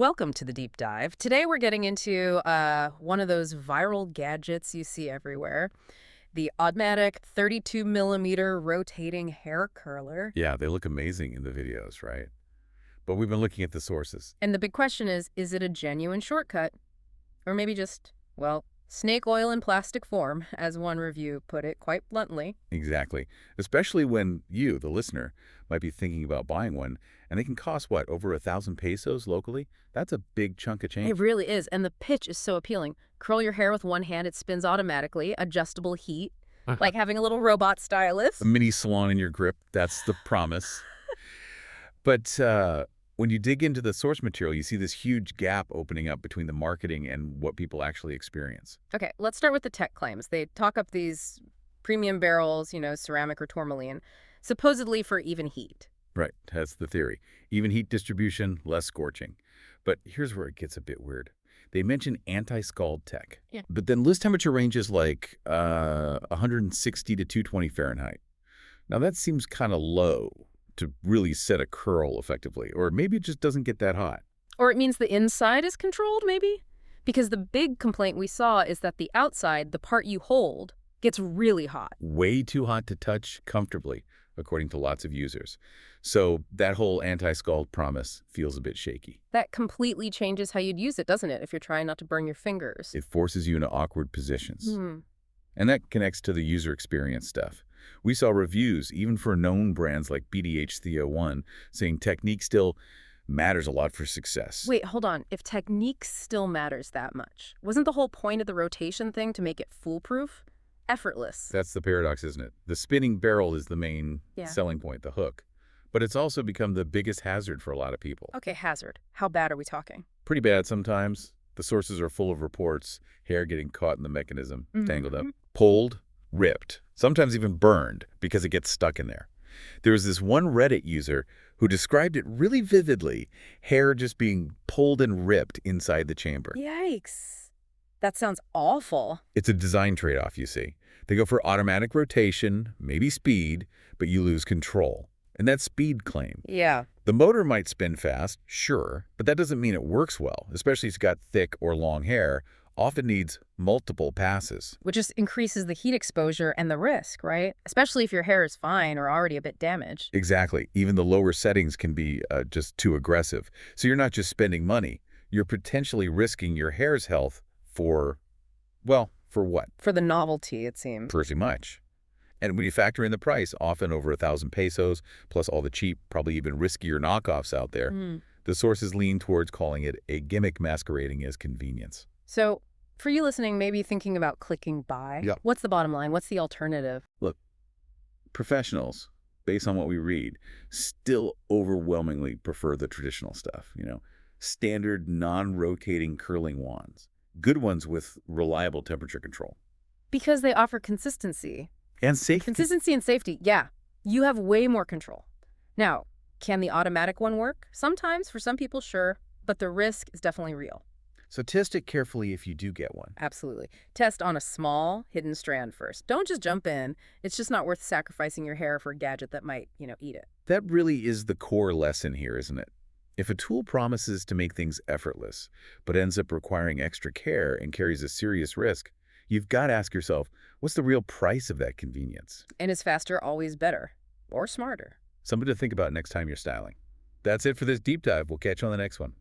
Welcome to the deep dive. Today we're getting into one of those viral gadgets you see everywhere, the automatic 32 millimeter rotating hair curler. Yeah, they look amazing in the videos, right? But we've been looking at the sources. And the big question is it a genuine shortcut? Or maybe just, well, snake oil in plastic form, as one review put it quite bluntly. Exactly. Especially when you, the listener, might be thinking about buying one, and they can cost, what, over 1,000 pesos locally? That's a big chunk of It change. really is, and the pitch is so appealing. Curl your hair with one hand, it spins automatically, adjustable heat, like having a little robot A stylist. mini salon in your grip, that's the promise. But when you dig into the source material, you see this huge gap opening up between the marketing and what people actually experience. Okay, let's start with the tech claims. They talk up these premium barrels, ceramic or tourmaline, supposedly for even heat. Right, that's the theory. Even heat distribution, less scorching. But here's where it gets a bit weird. They mention anti-scald tech, Yeah. but then list temperature ranges like 160 to 220 Fahrenheit. Now that seems kind of low to really set a curl effectively, or maybe it just doesn't get that hot. Or it means the inside is controlled, maybe? Because the big complaint we saw is that the outside, the part you hold, gets really hot. Way too hot to touch comfortably, according to lots of users. So that whole anti-scald promise feels a bit shaky. That completely changes how you'd use it, doesn't it, if you're trying not to burn your fingers? It forces you into awkward positions. Hmm. And that connects to the user experience stuff. We saw reviews, even for known brands like BDH-301, saying technique still matters a lot for success. Wait, hold on. If technique still matters that much, wasn't the whole point of the rotation thing to make it foolproof? Effortless. That's the paradox, isn't it? The spinning barrel is the main Yeah. selling point, the hook. But it's also become the biggest hazard for a lot of people. Okay, hazard. How bad are we talking? Pretty bad sometimes. The sources are full of reports, hair getting caught in the mechanism, tangled up, pulled, ripped, sometimes even burned because it gets stuck in there. There was this one Reddit user who described it really vividly, hair just being pulled and ripped inside the chamber. Yikes. That sounds awful. It's a design trade-off, you see. They go for automatic rotation, maybe speed, but you lose control. And that speed claim. Yeah. The motor might spin fast, sure, but that doesn't mean it works well, especially if it's got thick or long hair, often needs multiple passes. Which just increases the heat exposure and the risk, right? Especially if your hair is fine or already a bit damaged. Exactly. Even the lower settings can be just too aggressive. So you're not just spending money, you're potentially risking your hair's health for, well, for what? For the novelty, it seems. Pretty much. And when you factor in the price, often over 1,000 pesos, plus all the cheap, probably even riskier knockoffs out there, the sources lean towards calling it a gimmick masquerading as convenience. So, for you listening, maybe thinking about clicking buy, Yep. what's the bottom line? What's the alternative? Look, professionals, based on what we read, still overwhelmingly prefer the traditional stuff, standard non-rotating curling wands, good ones with reliable temperature control. Because they offer consistency. And safety. Consistency and safety, yeah. You have way more control. Now, can the automatic one work? Sometimes, for some people, sure, but the risk is definitely real. So test it carefully if you do get one. Absolutely. Test on a small, hidden strand first. Don't just jump in. It's just not worth sacrificing your hair for a gadget that might, eat it. That really is the core lesson here, isn't it? If a tool promises to make things effortless, but ends up requiring extra care and carries a serious risk, you've got to ask yourself, what's the real price of that convenience? And is faster always better? Or smarter? Something to think about next time you're styling. That's it for this deep dive. We'll catch you on the next one.